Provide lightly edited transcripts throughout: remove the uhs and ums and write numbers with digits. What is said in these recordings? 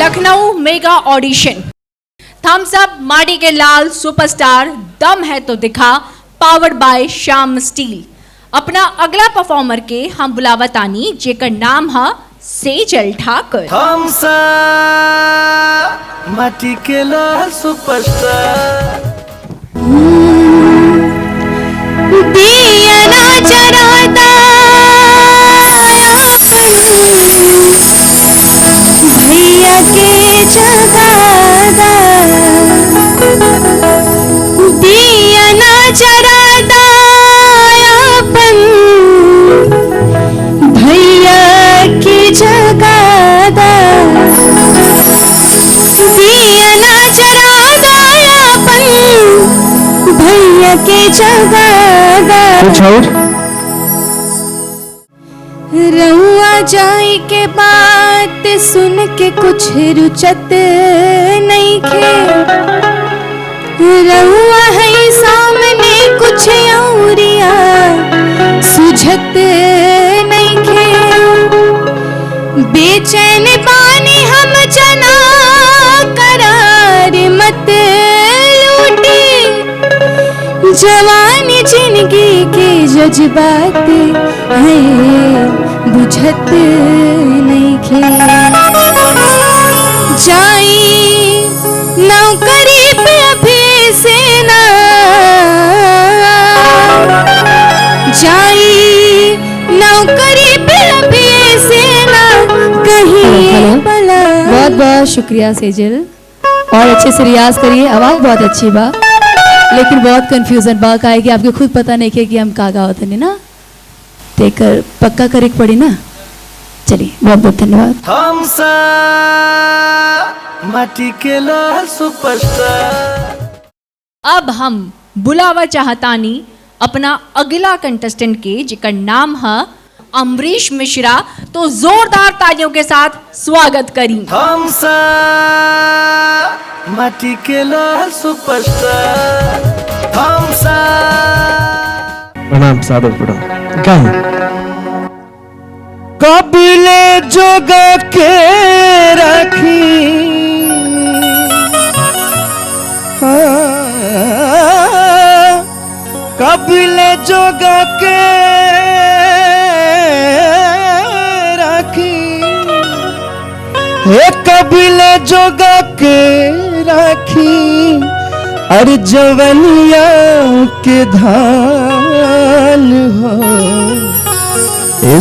Lucknow mega audition, Thums up माटी के लाल सुपरस्टार, दम है तो दिखा, पावर्ड बाय श्याम स्टील। अपना अगला परफॉर्मर के हम बुलावतानी जेकर नाम है सेजल ठाकर। थम्स अप माटी के लाल सुपरस्टार। दिया ना जराता भैया के जगादा, दिया ना जराता अपन भैया के जगादा, दिया ना जराता अपन भैया के जगादा। रउआ जाई के बात सुन के कुछ रुचत नहीं खे, रउआ है सामने कुछ औरिया सुझत नहीं खे। बेचैन बानी हम जना करार मत लूटी, जवानी जिंदगी के जज्बात है बुझत नहीं खे। जाई नौकरी पे अभी से ना, जाई नौकरी पे अभी से ना कहीं भला। बहुत बहुत शुक्रिया सेजल, और अच्छे से रियाज करिए, आवाज़ बहुत अच्छी बा, लेकिन बहुत कंफ्यूजन बा का है कि आपको खुद पता नहीं है कि हम का गावत नहीं ना, तेकर पक्का करे पड़ी ना। चलिए बहुत बहुत धन्यवाद। थम्स अप माटी के लाल सुपरस्टार। अब हम बुलावा चाहतानी अपना अगला कंटेस्टेंट के जिकर नाम है अमरीश मिश्रा, तो जोरदार तालियों के साथ स्वागत करी। थम्स अप माटी के लाल सुपरस्टार। Thums up. प्रणाम सादर प्रणाम। क्या है? कबले जोगा के राखी, कबले जोगा के राखी, हे कबले जोगा के राखी, अरे जवनिया के धान हो।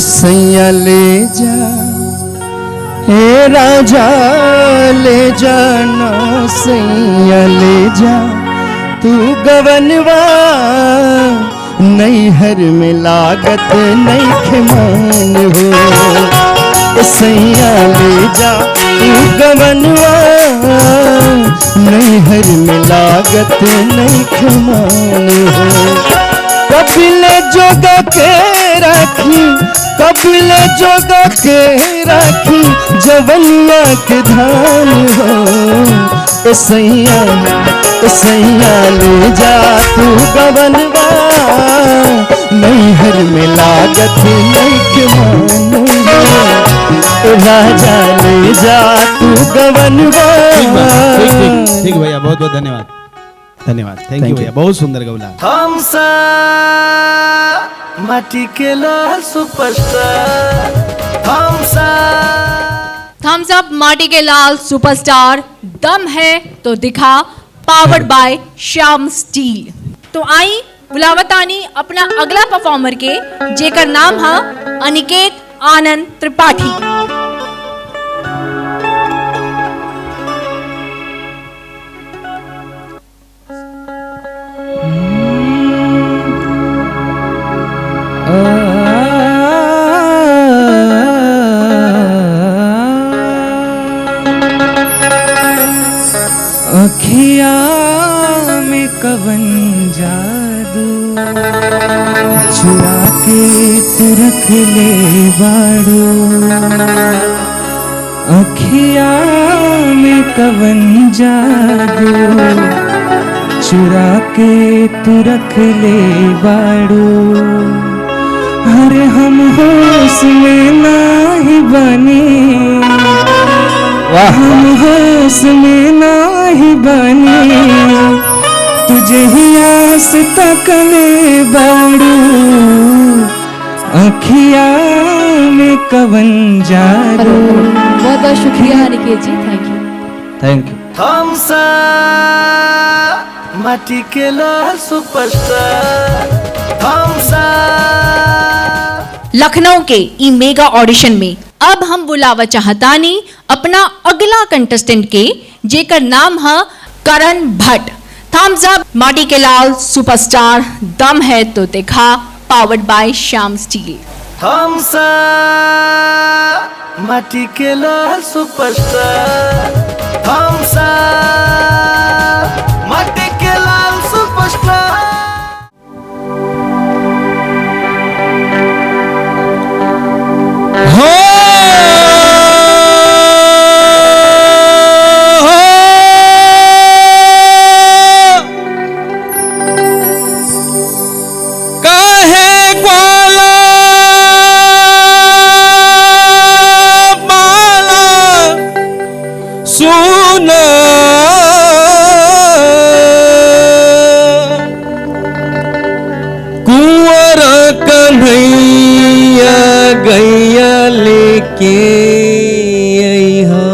सैया ले जा, हे राजा ले जाना, सैया ले जा तू गवनवा, नैहर में लागत नहीं खमान हो। सैया ले जा तू गवनवा, नैहर में लागत नहीं खमान हो। कबले जोगा के राखी, कबले जोगा के राखी, जवनिया के धान हो। सैया ले जा तू गवनवा, नैहर में लागत नहीं खमान हो। राजा ले जा तू गवनवा। ठीक भैया, बहुत बहुत धन्यवाद, धन्यवाद, थैंक यू भैया, बहुत सुंदर गौला। थम्स अप माटी के लाल superstar. Thums up. Thumbs up माटी के लाल सुपरस्टार, दम है तो दिखा, पावर्ड बाय श्याम स्टील। तो आई बुलावतानी अपना अगला परफॉर्मर के जेकर नाम है अनिकेत आनंद त्रिपाठी। अखिया में कवन जादू चुरा के तू रख ले बाड़ू, अखिया में कवन जादू चुरा के तू रख ले बाड़ू। अरे हम होश में नाही बनी, वाह हम होश में नाही बनी तुझे ही आस तकले बाड़ू अखिया में कवन जादू। बहुत बहुत शुक्रिया Aniket ji, thank you. Thank you. Thums up माटी के लाल सुपरस्टार थम्स अप। लखनऊ के ई मेगा ऑडिशन में अब हम बुलावा चाहतानी अपना अगला कंटेस्टेंट के, जेकर नाम है करण भट्ट। थम्स अप माटी के लाल सुपरस्टार दम है तो दिखा, powered by Shyam Steel. Thums up माटी के लाल सुपरस्टार थम्स अप माटी के लाल सुपरस्टार। हो काहे ग्वाला बाला सुना कुंवर कन्हैया गैया लेके अइहा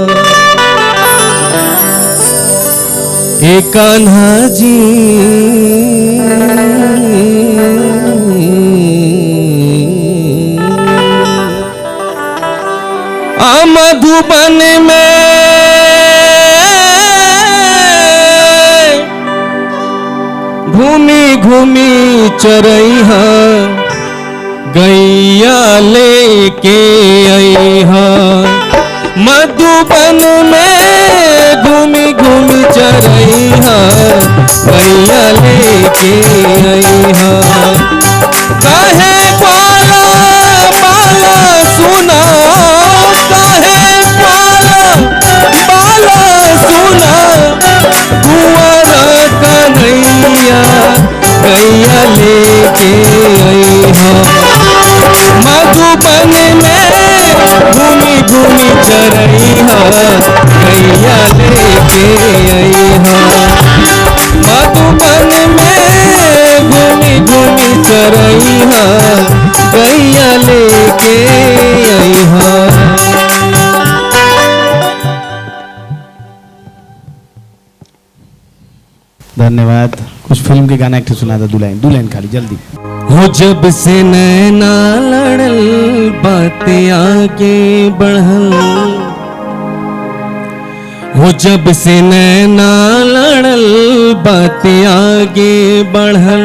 ए कान्हा जी आ मधुबन में घूमी घूमी चरैहा गैया लेके अइहा मधुबन में घूमी घूमी चरैहा गैया लेके अइहा काहे ग्वाला बाला सुना काहे ग्वाला बाला सुना कुंवर कन्हैया गैया लेके अइहा मधुबन में घूमी घूमी चरैहा गैया लेके अइहा मधुबन में घूमी घूमी चरैहा गैया लेके अइहा। धन्यवाद। कुछ फिल्म के गाना एक ठे सुना था, दो लाइन खाली जल्दी। हो जब से नैना लड़ल बातें आगे बढ़ल हो जब से नैना लड़ल बातें आगे बढ़ल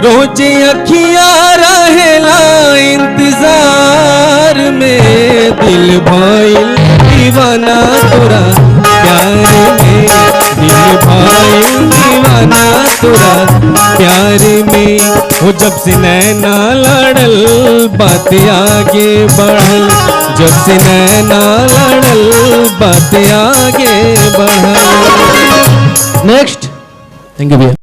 रोज अखिया रहेला इंतजार में दिल भइल दीवाना तोरा प्यार में दिल भइल दीवाना तोरा प्यार में हो जब से नैना लड़ल बात आगे बढ़ल जब से नैना लड़ल बात आगे बढ़ल। नेक्स्ट थैंक यू भैया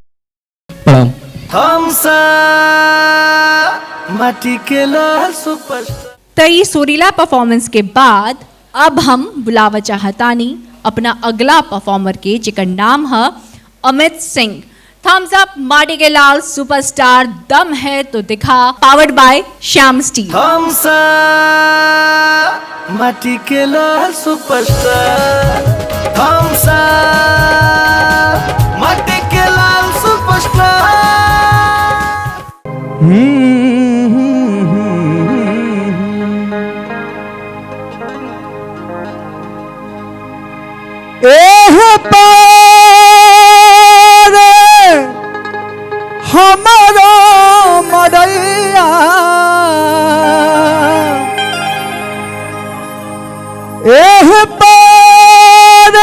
प्रणाम। थम्स अप माटी के लाल सुपरस्टार। तई सुरीला परफॉर्मेंस के बाद अब हम बुलावा चाहतानी अपना अगला परफॉर्मर के, जिकर नाम है अमित सिंह। थम्स अप माटी के लाल सुपरस्टार दम है तो दिखा, powered by Shyam Steel. Thums up माटी के लाल सुपरस्टार थम्स अप माटी के लाल सुपरस्टार। हमारा मरैया एह पार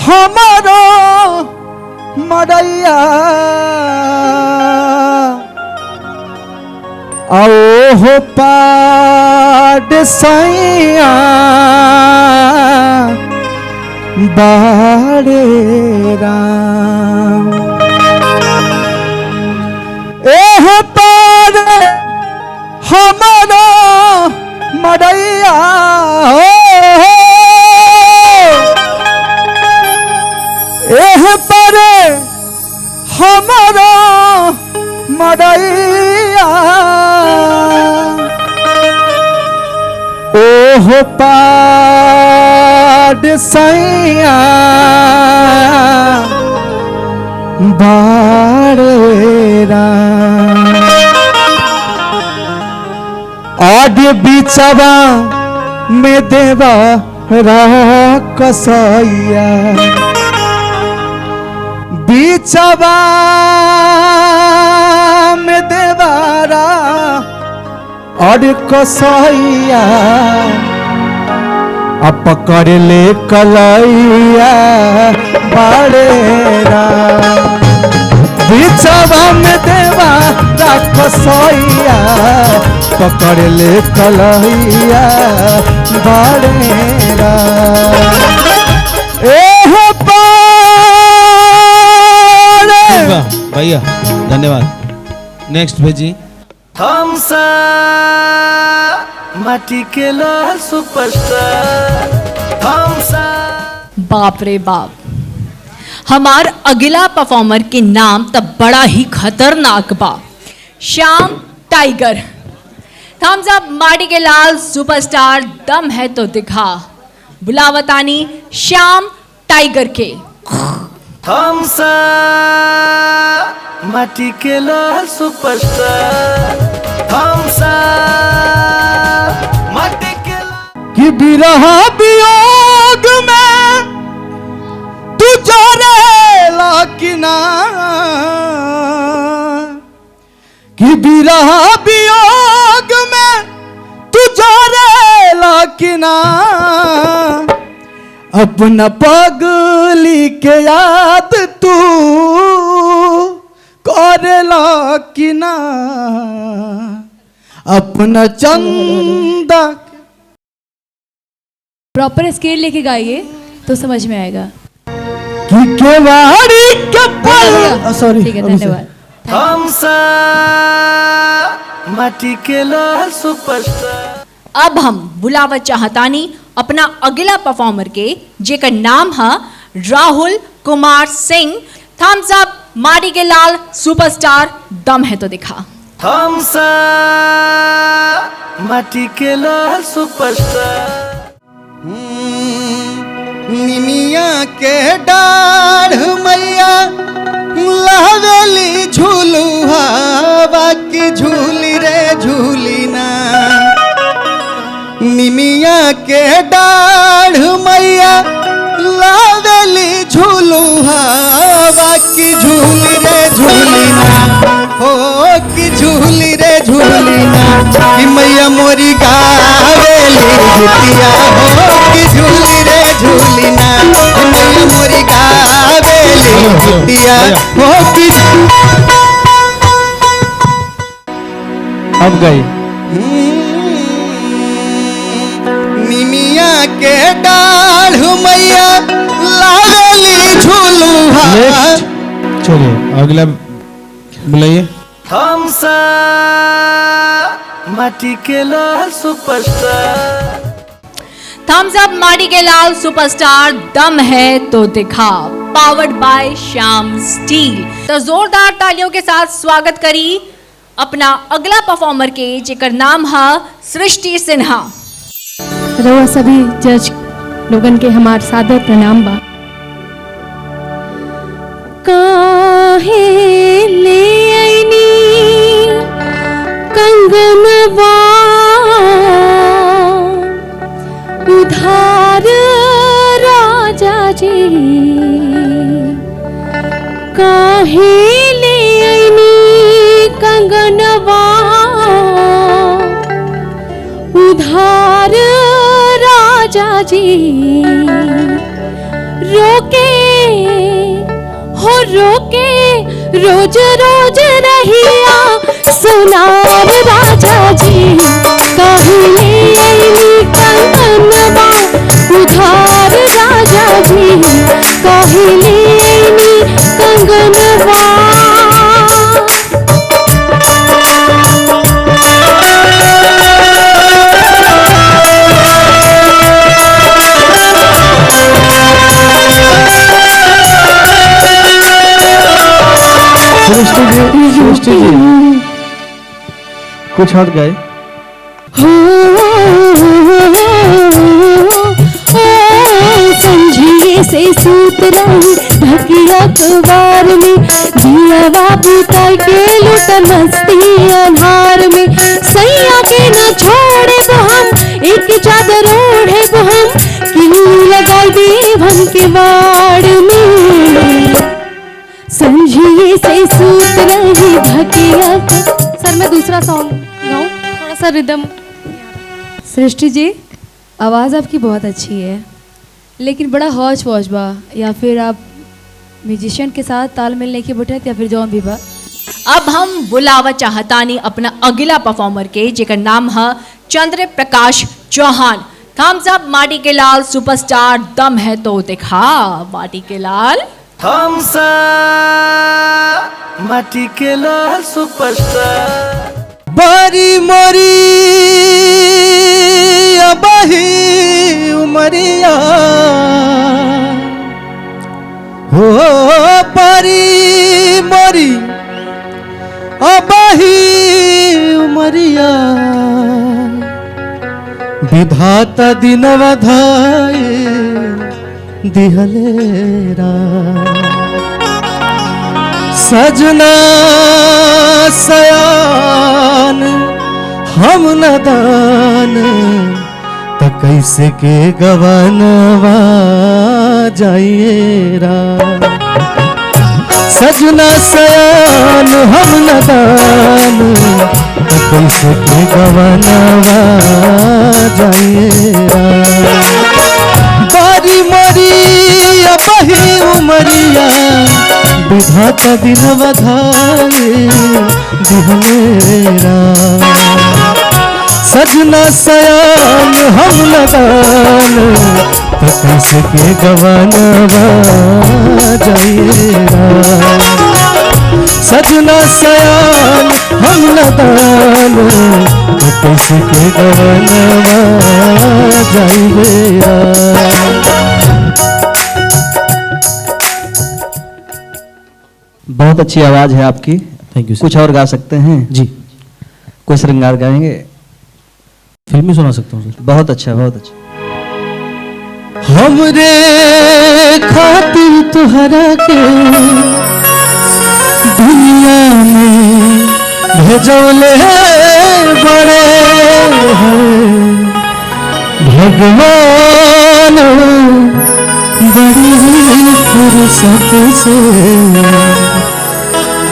हमारा मरैया आओ पाड सैया बारे राम एह पार हमारा मरैया हो सैया ओहो पाड सैया बाड़ेरा आगे बिचवा में देवा कसैया बिचवा में देवारा और कसैया अब पकड़ ले कलैया बाड़ेरा बिचवा में देवारा कसैया पकड़ ले कलैया बाड़ेरा एहो भैया धन्यवाद। नेक्स्ट भेजी। हमसा माटी के लाल सुपरस्टार हमसा। बाप रे बाप, हमार अगला परफॉर्मर के नाम तब बड़ा ही खतरनाक बा, श्याम टाइगर। थम्स अप माटी के लाल सुपरस्टार दम है तो दिखा, बुलावतानी श्याम टाइगर के। हमसा माटी के लाल सुपरस्टार हमसा माटी के लाल। कि बिरहा वियोग में तू जोरेला कि ना, कि बिरहा वियोग में तू जोरेला कि ना, अपना पगली के याद तू करेला कि ना, अपना चंदा। प्रॉपर स्केल लेके गाइए तो समझ में आएगा। कि केवाड़ी के पल सॉरी ठीक है, धन्यवाद। हमसा माटी के लाल सुपरस्टार। अब हम बुलावत चाहतानी अपना अगला परफॉर्मर के, जेकर नाम है राहुल कुमार सिंह। थम्स अप माटी के लाल सुपरस्टार दम है तो दिखा। हमसा माटी के लाल सुपरस्टार। निमिया के डाढ़ मैया लावेली झूलू हवा की झूली रे झूली ना, निमिया के डाढ़ मैया लावेली झूलू हवा की झूली रे झूली ना, हो की झूली रे झूली ना, कि मैया मोरी गावेली झूलिया हो की झूली रे झूली ना, कि मैया मोरी गावेली झूलिया हो की। अब गई। निमिया के डाढ़ मैया लावेली झूलू हवा। चलिए अगला बुलाइए। हमसा माटी के लाल सुपरस्टार। थम्स अप माटी के लाल सुपरस्टार दम है तो दिखा, पावर्ड बाय श्याम स्टील। तो जोरदार तालियों के साथ स्वागत करी अपना अगला परफॉर्मर के, जेकर नाम है सृष्टि सिन्हा। रउआ सभी जज लोगन के हमार सादर प्रणाम बा। काहे ले आईनी कंगनवा उधार राजा जी, काहे ले आईनी कंगनवा उधार राजा जी, रोके हो रोके रोज रोज रहिया सुनार राजा जी, कहले आईनी कंगनवा उधार राजा जी, कहले आईनी कंगनवा। सृष्टि जी कुछ और गाए। संझिए से सूत रही ढकिया अखबार में, जिया बाबू के लुट मस्ती अनार में। सैया के न छोड़े वो हम, एक चादर ओढ़े वो हम, क्यों लगा देव हम के बाड़ में। संझिए से सूत रही ढकिया। सर मैं दूसरा सॉन्ग गाऊं, थोड़ा सा रिदम। सृष्टि जी, आवाज़ आपकी बहुत अच्छी है, लेकिन बड़ा हौच पौच बा, या फिर आप म्यूजिशियन के साथ तालमेल लेके बैठे या फिर जौन भी बा। अब हम बुलावा चाहतानी अपना अगला परफॉर्मर के, जेकर नाम है चंद्र प्रकाश चौहान। थम्स अप माटी के लाल सुपरस्टार, दम है तो दिखा माटी के लाल। थम्स अप माटी के लाल सुपरस्टार। बारी मोरी अबही उमरिया हो, बारी मोरी अबही उमरिया, विधाता दिनवा धाय दिहलेरा। सजना सयान हम नदान, त कैसे के गवनवा जाइएरा। सजना सयान हम नदान, त कैसे के गवनवा जाइएरा। बारी मरी अबही उमरिया, विधाता दिन बधाए दिहलेरा। सजना सयान हम लगान, तो कैसे के गवनवा जाइएरा। सजना सयान हम लगान, तो कैसे के गवनवा जाइएरा। बहुत अच्छी आवाज है आपकी। Thank you. कुछ और गा सकते हैं जी, कोई श्रृंगार गाएंगे? फिल्मी सुना सकता हूँ सर। बहुत अच्छा, बहुत अच्छा। हमरे खातिर तुहरा के दुनिया में भेजौले बड़े हैं भगवान। बड़ी फुर्सत से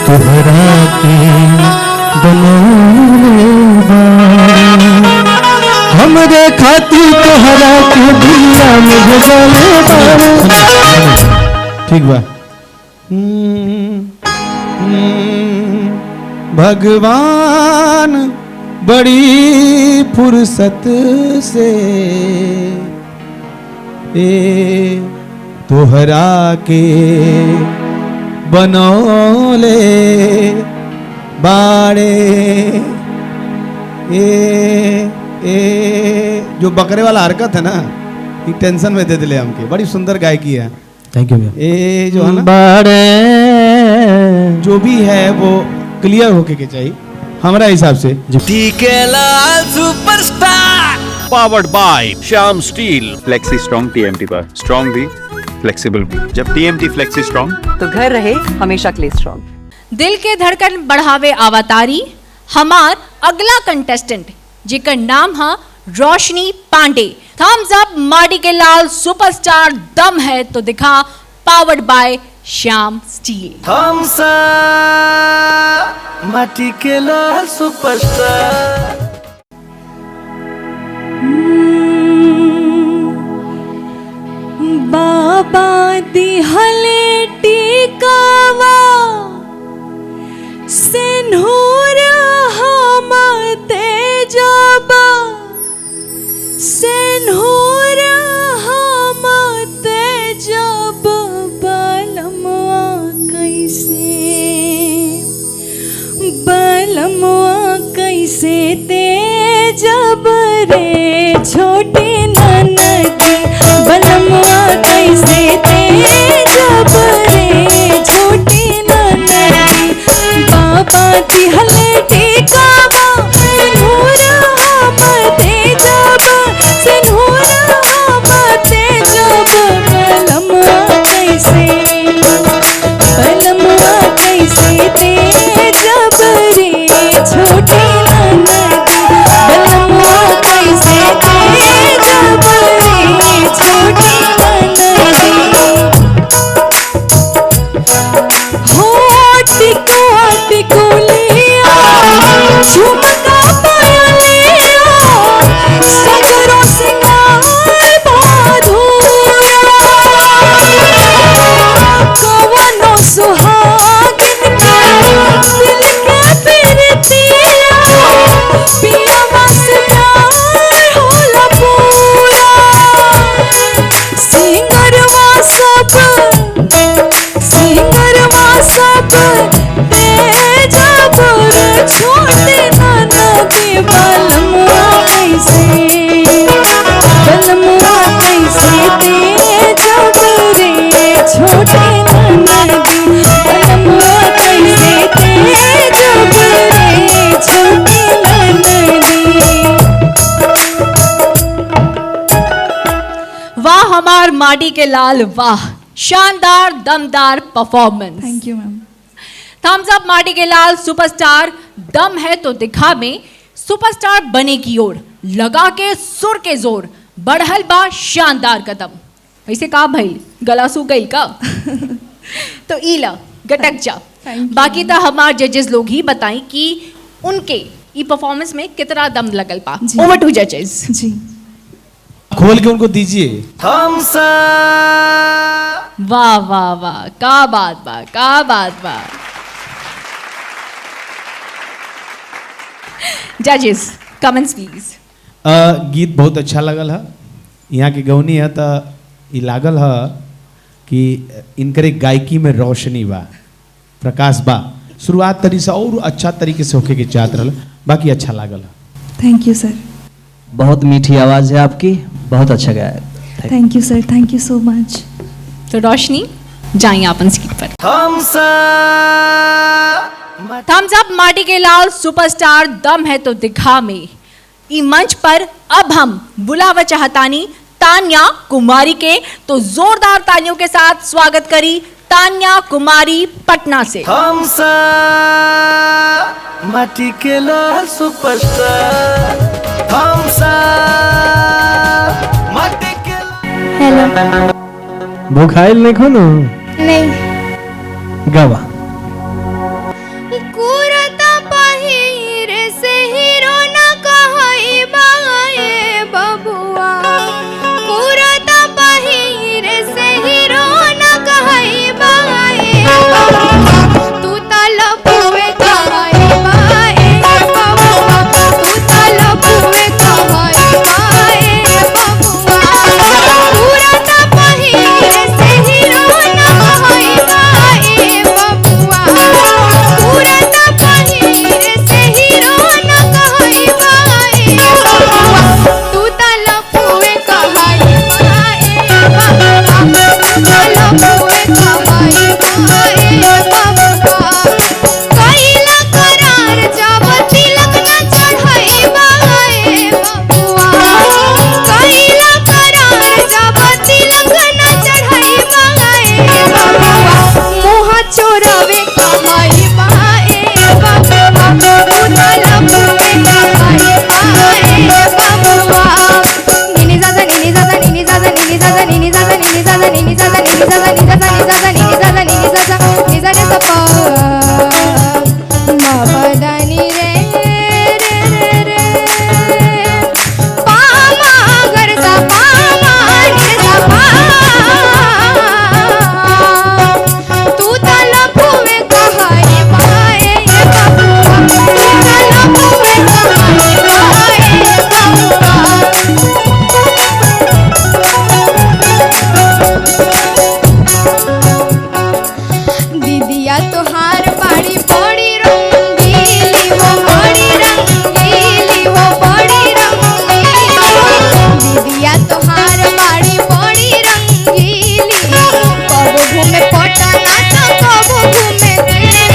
तुहरा के बनौले बाड़े। हमरे खातिर तुहरा के दुनिया में भेजौले बाड़े। ठीक बा। भगवान बड़ी फुर्सत से तोहरा के बनौले बाड़े। जो बकरे वाला हरकत है ना, ये टेंशन में दे दिले हमके। बड़ी सुंदर गायकी है। थैंक यू भैया। ये जो है ना बाड़े, जो भी है वो क्लियर होके के चाहिए हमारा हिसाब से। टीके लाल superstar. Powered by Shyam steel. Flexi strong TMT bar, strong भी फ्लेक्सिबल भी। जब टीएमटी फ्लेक्सी स्ट्रॉन्ग तो घर रहे हमेशा के लिए स्ट्रॉन्ग। दिल के धड़कन बढ़ावे अवतारी हमार अगला कंटेस्टेंट, जिकर नाम है रोशनी पांडे। थम्स अप माटी के लाल सुपरस्टार, दम है तो दिखा, powered by Shyam Steel. Thums up माटी के लाल सुपरस्टार। बाबा दिहले टीकावा सिन्हूर हम तेजबा, सिन्हूर हम तेजब बलमवा कैसे, बलमवा कैसे तेजब रे छोटी ननदी, बलमवा कैसे तेजब रे छोटी ननदी। बाबा दिहले टीकावा के लाल, वाह, शानदार दमदार performance. Thank you ma'am. Thums up माटी के लाल सुपरस्टार, दम है तो दिखा में सुपरस्टार बने की ओर, लगा के सुर के जोर, बढ़ल बा शानदार कदम। वैसे का भाई गला सू गई का? तो ईला गटक जा। बाकी तो हमारे जजेस लोग ही बताएं कि उनके ई परफॉर्मेंस में कितना दम लगल पा। ओवर टू जजेस जी। खोल के उनको दीजिए। Thums Up. वाह वाह वाह, का बात बा, का बात बा। जजेस कमेंट्स प्लीज। गीत बहुत अच्छा लगल है, यहाँ की गौनी है तो ये लागल है कि इनकर गायकी में रोशनी बा, प्रकाश बा। शुरुआत तरी से और अच्छा तरीके से होके के चाहत रहल, बाकी अच्छा लागल है। थैंक यू सर। बहुत मीठी आवाज़ है आपकी, बहुत अच्छा गाया है। Thank you sir, thank you so much. तो रोशनी जाइए अपन सीट पर। Thums up. थम्स अप माटी के लाल सुपरस्टार, दम है तो दिखा में ई मंच पर अब हम बुलावा चाहतानी तान्या कुमारी के। तो जोरदार तालियों के साथ स्वागत करी तान्या कुमारी पटना से। थम्स अप माटी के लाल सुपरस्टार। थम्स अप माटी के लाल। हेलो। भूखाइल नहीं खो नहीं। गवा कुरता पहिर से हीरो न कहई बाए बबुआ, कुरता पहिर से हीरो न कहई बाए बबुआ, तू तलपुए कहई बाए बबुआ, तू तलपुए कहई बाए बबुआ, कुरता पहिर से हीरो न कहई बाए बबुआ, कुरता पहिर से हीरो न कहई बाए बबुआ, तू तलपुए कहई बाए बबुआ, तू तलपुए कहई बाए बबुआ, कइला करार जब तिलक न चढ़ई बाए बबुआ, कइला करार जब तिलक न चढ़ई बाए बबुआ, मुँह चोरवे कहई बाए बबुआ, तू तलपुए कहई बाए बबुआ। निनी जाजा निनी जाजा निनी जाजा निनी जाजा निनी जाजा निनी जाजा निनी जाजा निनी जाजा निनी जाजा निनी जाजा निनी जाजा निनी जाजा निनी जाजा सपा बाबा दानी रे रे रे पामा घर सा पामा निर सा पा, तू तलपुए कहई बाए बबुआ, तू तलपुए कहई बाए बबुआ। दीदिया तोहार बाड़ी बड़ी रंगीली, वो बड़ी रंगीली, वो बड़ी रंगीली, दीदिया तोहार बाड़ी बड़ी रंगीली, कबो घूमे पटना तो कबो घूमे दिल्ली,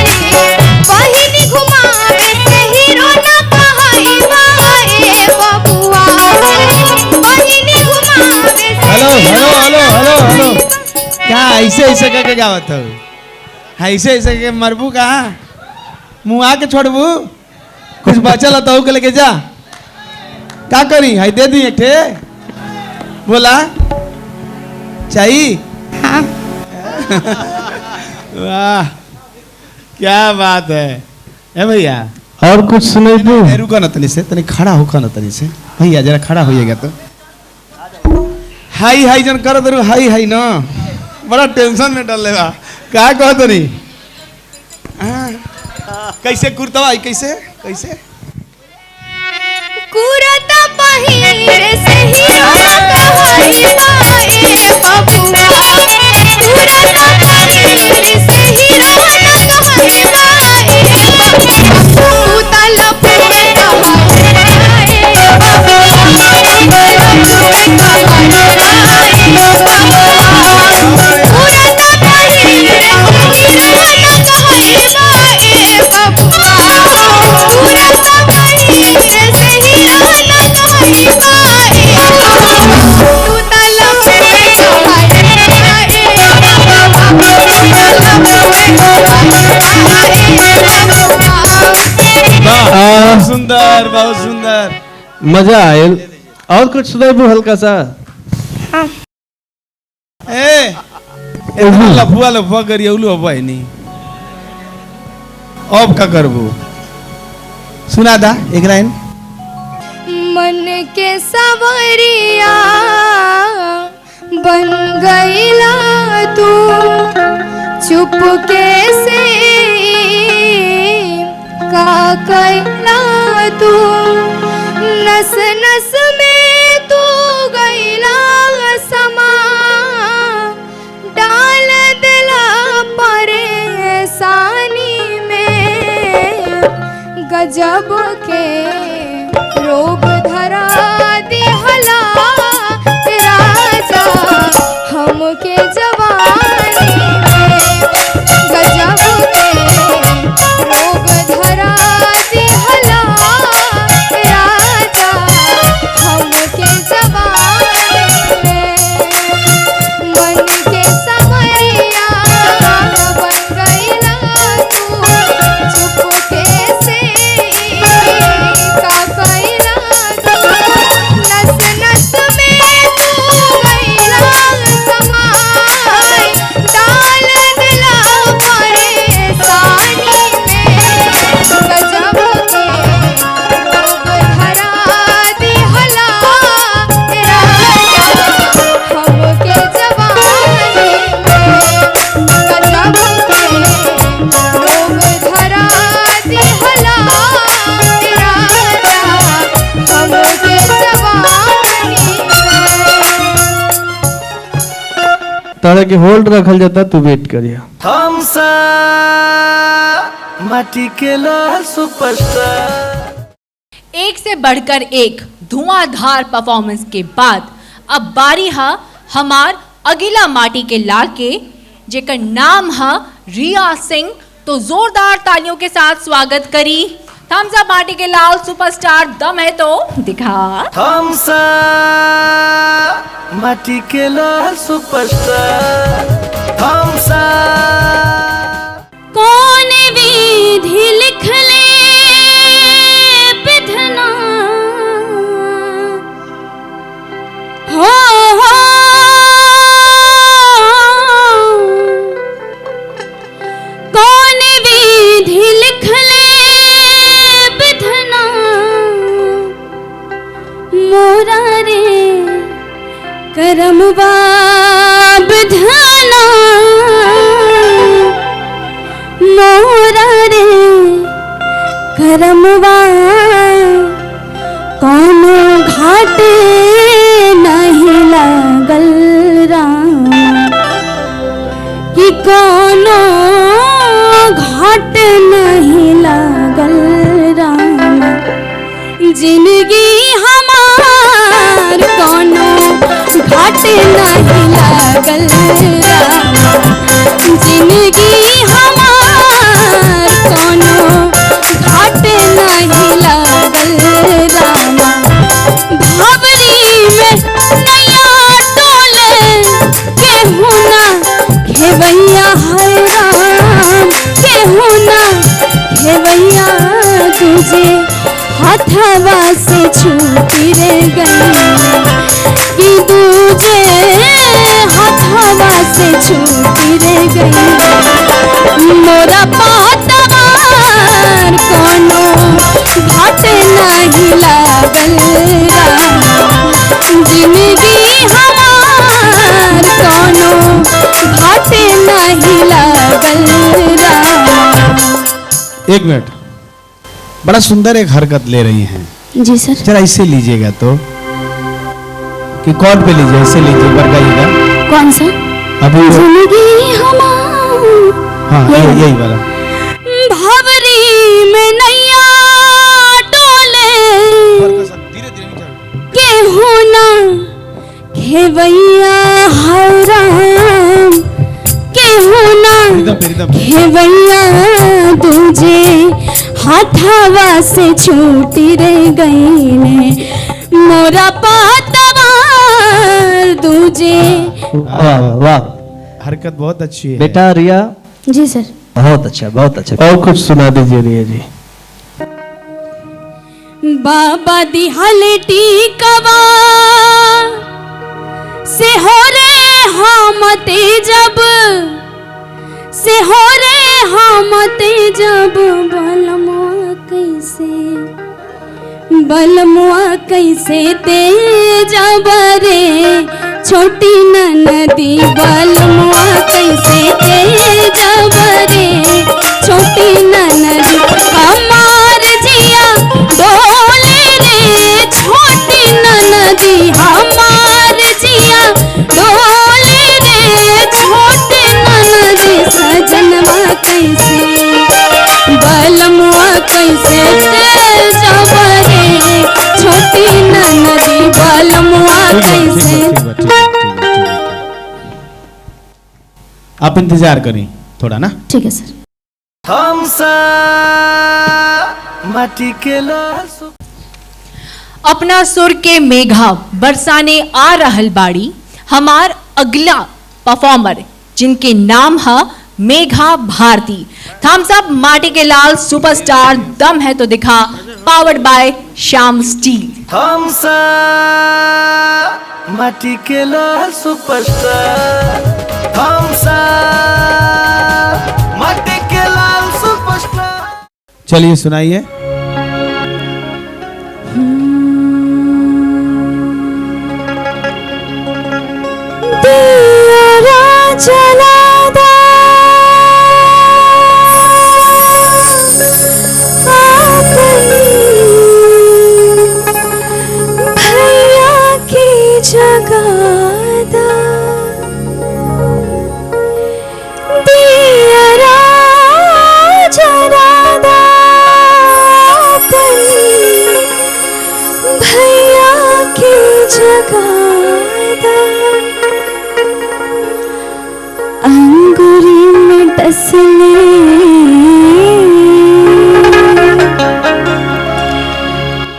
बहिनी घुमावे से हीरो न कहई बाए बबुआ, बहिनी घुमावे से hello hello hello hello hello, क्या ऐसे ऐसे करके गावत हो? ऐसे ऐसे के मरबू कहाँ, मुँह आके छोड़बू? कुछ बचल तो के लेके जा, क्या करी? है दे दी एक ठे, बोला चाहिए। हाँ। वाह क्या बात है। ए भैया और कुछ सुनाई दो। रुको ना तनी से, तनी खड़ा होकर ना तनी से भैया, जरा खड़ा होइएगा तो। हाई हाई जन कर दरू, हाई हाई ना, बड़ा टेंशन में डल लेगा। क्या कहो तनी? कैसे कुर्तवा आई, कैसे कैसे? कुरता पहिर से हीरो न कहई बाए बबुआ, कुरता पहिर से हीरो न कहई बाए बबुआ, तू तलपुए कहई बाए बबुआ, तू तलपुए कहई बाए बबुआ, कुरता पहिर से हीरो न कहई बाए बबुआ, कुरता सुंदर बहुत सुंदर। मजा आयल। और कुछ सुनाइबू हल्का सा। ए लफुआ लफुआ करिए उलू अब है नहीं। अब का करबू सुना दा एक लाइन। मन के सवरिया बन गईला तू चुपके से का कैला तू नस नस में तू गईला समा डाल दिला परेशानी में गजब के रोग धरा दिहला राजा हमके जवानी में गजब के रोग धरा दिहला राजा हमके जवानी में मन के समैया बन गईला तू चुपके से का कैला तू नस नस में तू गईला समाय डाल दिला परेशानी में गजब के रोग धरा दिहला राजा हमके जवानी में गजब के रोग धरा दिहला राजा हमके जवानी में। तारा के होल्ड रखल जाता तू वेट करिया। हमसा माटी के लाल सुपरस्टार। एक से बढ़कर एक धुआंधार परफॉर्मेंस के बाद अब बारी है हमार अगला माटी के लाल के जेकर नाम है रिया सिंह। तो जोरदार तालियों के साथ स्वागत करी थम्स अप माटी के लाल सुपरस्टार दम है तो दिखा। हमसा माटी के लाल सुपरस्टार। हमसा कौन विधि लिख ले विधना हो कौन विधि लिख ले विधना मोरा रे करमवा विधना मोरा रे करमवा कोनो घाटे नहीं लागल राम कि कोनो घाट नहीं लागल राम जिंदगी हमार कोनो घाट नहीं लागल राम जिंदगी हमार कोनो घाट नहीं लागल रामा भवरी में नया टोले केहू ना खेवैया हर राम केहू ना खेवैया तुझे हथवा से छूटी रे गई कि तुझे हथवा से छूटी रे गई मोरा पातवार कोनो घाट नहीं लागल राम जिंदगी हमार कोनो घाट नहीं लागल राम। एक मिनट बड़ा सुंदर एक हरकत ले रही हैं। जी सर। जरा इसे लीजिएगा तो कि कॉर्ड पे लीजिए इसे लीजिए बरगाइएगा। कौन सा? अभी जिंदगी हमार हाँ यही वाला। भवरी में नैया डोले केहू ना खेवैया हर राम केहू ना खेवैया तुझे हाथावा से छूटी रे गई ने मोरा पातवार तुझे। वाह वाह हरकत बहुत अच्छी है बेटा रिया। जी सर। बहुत अच्छा बहुत अच्छा। और कुछ सुना दीजिए रिया जी। बाबा दिहले टीकवा से हो रे हमते जब से हो रे हमते जब बलमुआ कैसे ते जब रे छोटी ननदी बलमुआ कैसे ते जब रे छोटी ननदी हमार जिया डोले रे छोटी ननदी हमार जिया डोले रे छोटी ननदी सजनवा कैसे बलमुआ कैसे ते जब रे छोटी ननदी बलमुआ कैसे। आप इंतजार करें थोड़ा ना। ठीक है सर। हमसा माटी के लाल अपना सुर के मेघा बरसाने आ रहल बाड़ी हमार अगला परफॉर्मर जिनके नाम है मेघा भारती। थम्स अप माटी के लाल सुपरस्टार दम है तो दिखा पावर्ड बाय श्याम स्टील। हमसा माटी के लाल सुपरस्टार हमसा माटी के लाल सुपरस्टार। चलिए सुनाइए। अंगूरी में डसले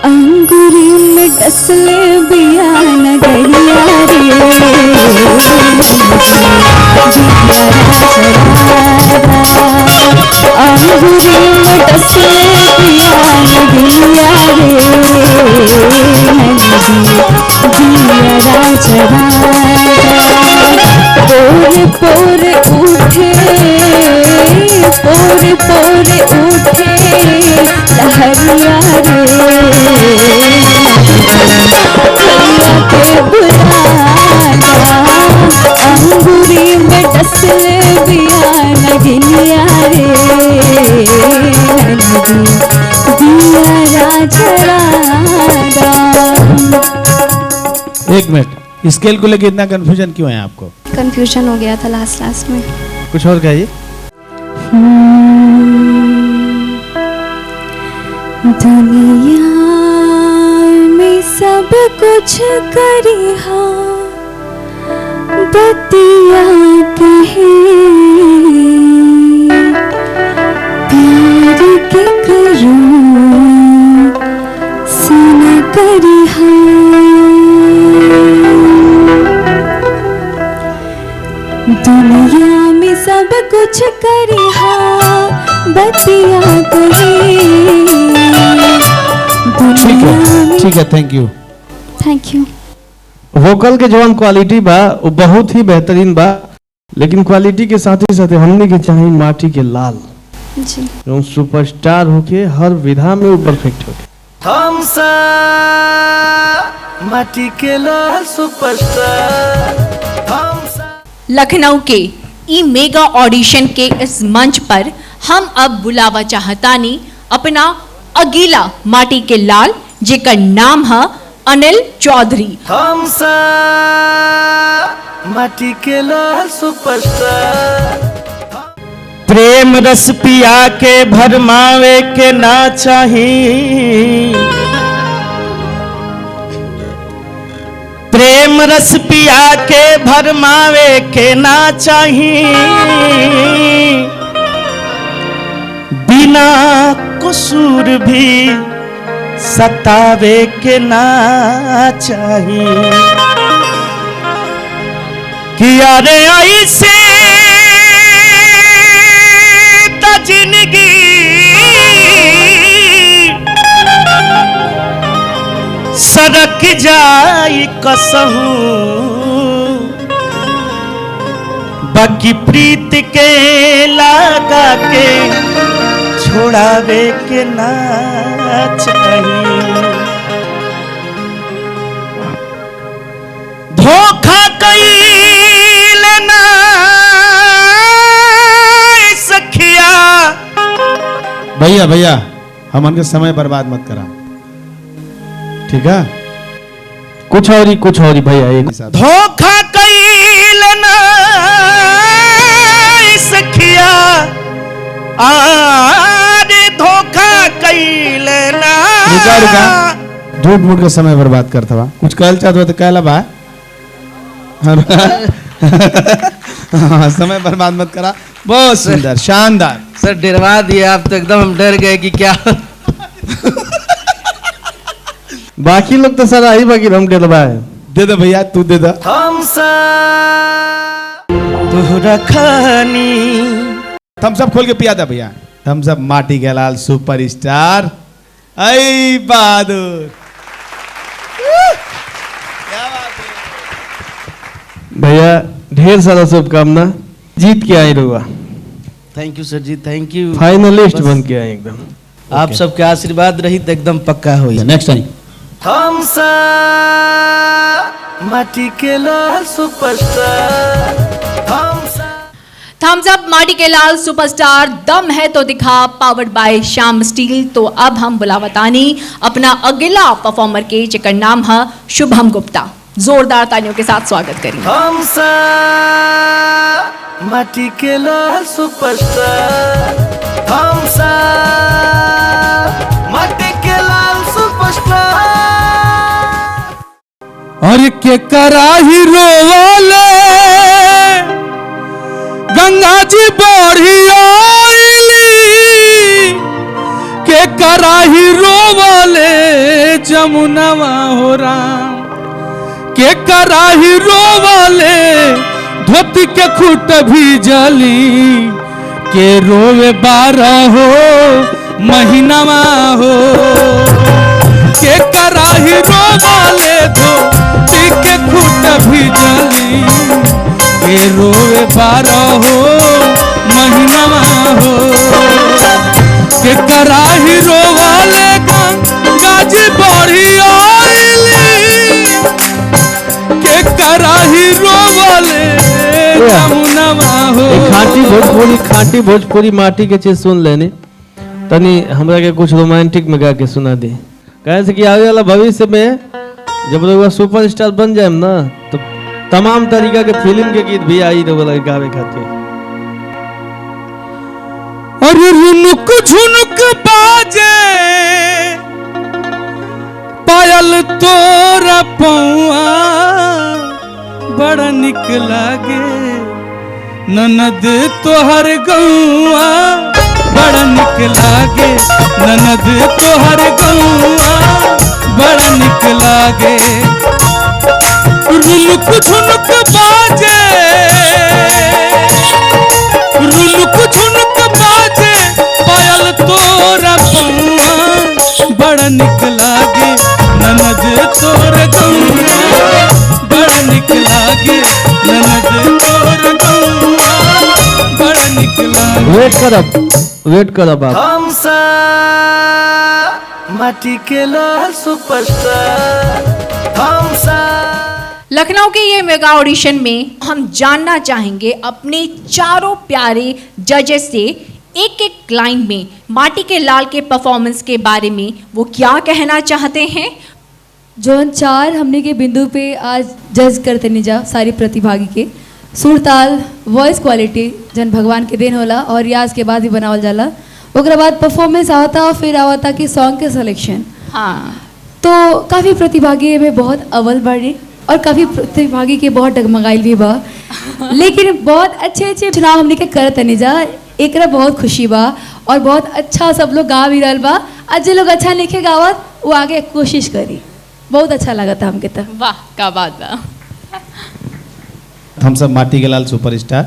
अंगूरी में डसले बिया नगरिया रे अंगूरी में डसले बिया नगरिया रे पोरे उठे पोरे पोरे उठे लहरिया रे के बुलाना अंगूरी में डसले बिया नगनिया रे दिया राजड़ा। एक मिनट, स्केल को लेकर इतना कंफ्यूजन क्यों है आपको? कंफ्यूजन हो गया था लास्ट में। कुछ और कहिए। दुनिया में सब कुछ करी हाँ बतिया कहे प्यार के करूं सुना करी हाँ दुनिया में सब कुछ करी हाँ बतिया कहे। ठीक है, थैंक यू। वोकल के जवान क्वालिटी बा वो बहुत ही बेहतरीन बा, लेकिन क्वालिटी के साथ ही हमने के चाहिए माटी के लाल जी सुपरस्टार होके हर विधा में वो परफेक्ट होके। हमसा माटी के लाल सुपरस्टार हमसा। लखनऊ के ई मेगा ऑडिशन के इस मंच पर हम अब बुलावा चाहतानी अपना अगीला माटी के लाल जेकर नाम है अनिल चौधरी। हमसा माटी के लाल सुपरस्टार। प्रेम रस पिया के भरमावे के ना चाही प्रेम रस पिया के भरमावे के ना चाही बिना कसूर भी सतावे के ना चाही कि अरे ऐसे जिंदगी फरक जाई कसहू बाकी प्रीत के लगा के छोड़ावे के ना चाहिए। धोखा कईल ना सखिया। भैया भैया हमन के समय बर्बाद मत करा, ठीक है? कुछ और ही भैया एक धोखा कईल ना सखिया, आरे धोखा कईल ना। रुका झूठ मूठ का समय बर्बाद करता बा। कुछ कहल चाहत हो तो कहला बा। हाँ, समय बर्बाद मत करा। बहुत सुंदर, शानदार। सर डरवा दिए आप तो, एकदम हम डर गए कि क्या। बाकी लोग तो सर आई बाकी हम डरवाए। दे दे भैया, तू दे दे। तोहरा खानी थम्स अप खोल के पिया था भैया। थम्स अप माटी के लाल सुपरस्टार। आई बहादुर, भैया ढेर सारा शुभकामना। जीत के आए रहुआ, थैंक यू सर जी, थैंक यू। फाइनलिस्ट बन के आए एकदम। आप सबके आशीर्वाद रही तो एकदम पक्का हो। नेक्स्ट टाइम माटी के लाल सुपरस्टार। थम्स अप माटी के लाल सुपरस्टार, दम है तो दिखा, पावर्ड बाय श्याम स्टील। तो अब हम बुलावतानी अपना अगला परफॉर्मर के, जिकर नाम है शुभम गुप्ता। जोरदार तालियों के साथ स्वागत करेंगे। माटी के लाल सुपरस्टार। माटी के लाल सुपरस्टार। और के कराही रोवाले गंगा जी बढ़ी आइली, के कराही रोवाले जमुनवा हो राम, के कराही रोवाले धोती के खूट भी जली, के रोवे 12 हो महीनावा हो, के कराही रोवाले धोती के खूट भी जली, के रोवे 12 हो महीनावा हो, के कराही रोवाले गंगा जी बढ़ी आइली, के कराही रोवाले जमुनवा हो। खाटी भोजपुरी माटी के चीज सुन लेनी तनी हमरा के कुछ रोमांटिक में गा के सुना दी। कहे कि आगे वाला भविष्य में जब लोग सुपरस्टार बन जाए ना तो तमाम तरीका के फिल्म के गीत भी आई रहे गावे खातिर। और रुनुक झुनुक बाजे पायल तोरा पौआ, बड़ा निक लागे ननद तोहर गौआ, बड़ा निक लागे ननद तोहर गौआ, बड़ा निक लागे। रुनुक झुनुक बाजे, रुनुक झुनुक बाजे पायल तोरा पौआ, बड़ा निक लागे ननद तोर गौआ, बड़ा निक लागे ननद तोर गौआ, बड़ा निक लागे। वेट करब आप। माटी के लाल सुपरस्टार। लखनऊ के ये मेगा ऑडिशन में हम जानना चाहेंगे अपने चारों प्यारे जजेस से, एक एक लाइन में माटी के लाल के परफॉर्मेंस के बारे में वो क्या कहना चाहते हैं। जौन 4 हमने के बिंदु पे आज जज करते निजा सारी प्रतिभागी के सुर ताल वॉइस क्वालिटी जन भगवान के देन होला और रियाज के बाद ही बनावल जाला। ओकरा बाद परफॉर्मेंस आवता और फिर आवता कि सॉन्ग के सिलेक्शन। हाँ, तो काफ़ी प्रतिभागी में बहुत अव्वल बाड़ी और काफ़ी प्रतिभागी के बहुत डगमगाइल भी बा, लेकिन बहुत अच्छे अच्छे चुनाव हमने के करत निजा। एकरा बहुत खुशी बा और बहुत अच्छा सब लोग गा भी रहल बा। आज जो लोग अच्छा लिखे गावत वो आगे कोशिश करी, बहुत अच्छा लगा था हमके। तो वाह क्या बात बा। हम सब माटी के लाल सुपरस्टार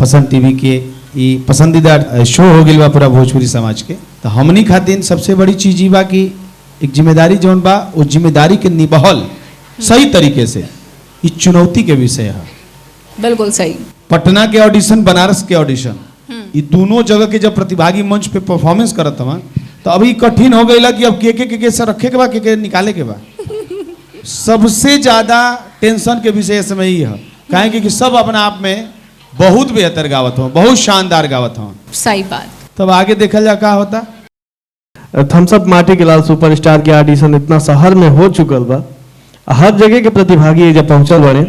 पसंद टीवी के ई पसंदीदा शो हो गई बा पूरा भोजपुरी समाज के। तो हमनी खातिर सबसे बड़ी चीज ई बा कि एक जिम्मेदारी जौन बा उस जिम्मेदारी के निभाल सही तरीके से ये चुनौती के विषय है। बिल्कुल सही। पटना के ऑडिशन, बनारस के ऑडिशन, ये दोनों जगह के जब प्रतिभागी मंच पे परफॉर्मेंस करत हवा तो अभी कठिन हो गई कि अब के से रखे के बा, के निकाले के बा। सबसे ज्यादा टेंशन के विषय इस समय ही है, काहे कि सब अपना आप में बहुत बेहतर गावत हो, बहुत शानदार गावत हो। सही बात। तब आगे देखल जा क्या होता। थम्स अप माटी के लाल सुपरस्टार के ऑडिशन इतना शहर में हो चुकल बा, हर जगह के प्रतिभागी जब पहुंचल बने,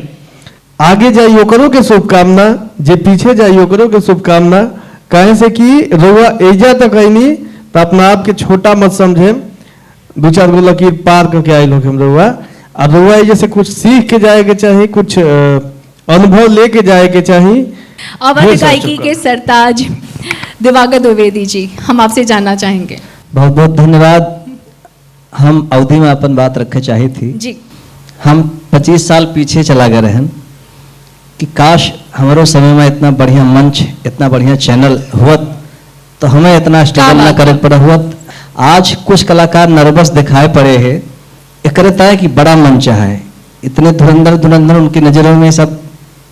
आगे जाइए ओकरों के शुभकामना, जे पीछे जाइए ओकरों के शुभकामना। कहे से कि रउआ एजा तक आईनी तो अपना आप के छोटा मत समझे, 2-4 गो लकीर पार करके आये लोग हम रउआ। अब रउआ जैसे कुछ सीख के जाए के चाहिए, कुछ अनुभव लेके जाए के चाहिए। अवध गायकी के सरताज दिवाकर द्विवेदी जी, हम आपसे जानना चाहेंगे। बहुत बहुत धन्यवाद। हम अवधि में अपन बात रखे चाहे थी जी। हम 25 साल पीछे चला गए रहन कि काश हमारो समय में इतना बढ़िया मंच, इतना बढ़िया चैनल हुआ तो हमें इतना स्ट्रगल ना करे पड़ा हुआ। आज कुछ कलाकार नर्वस दिखाए पड़े हैं, एक रहता है कि बड़ा मंच है, इतने धुरंधर उनकी नज़रों में सब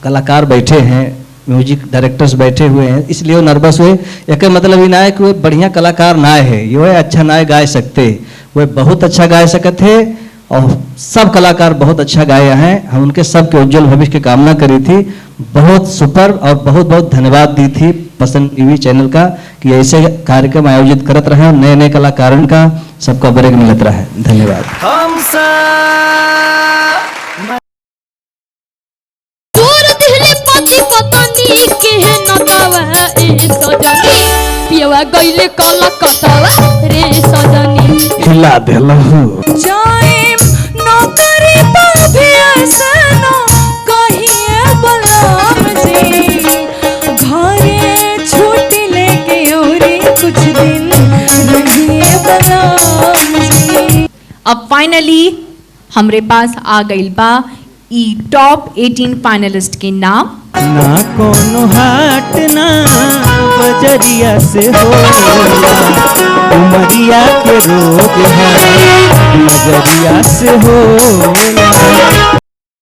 कलाकार बैठे हैं, म्यूजिक डायरेक्टर्स बैठे हुए हैं, इसलिए वो नर्वस हुए। एक मतलब ना है कि वो बढ़िया कलाकार ना है, ये अच्छा ना गाय सकते, वो बहुत अच्छा गाय सकते हैं और सब कलाकार बहुत अच्छा गाए हैं। हम उनके सबके उज्जवल भविष्य की कामना करी थी। बहुत सुपर और बहुत बहुत धन्यवाद दी थी पसंद टीवी चैनल का कि ऐसे कार्यक्रम आयोजित करत रहे और नए नए कलाकारों का सबका ब्रेक मिलत रहे। धन्यवाद। हिला देला अब फाइनली हमरे पास आ गई बा ई टॉप 18 फाइनलिस्ट के नाम। ना कोनो हाट ना बजरिया से होला, उमरिया के रोग है नजरिया से होला।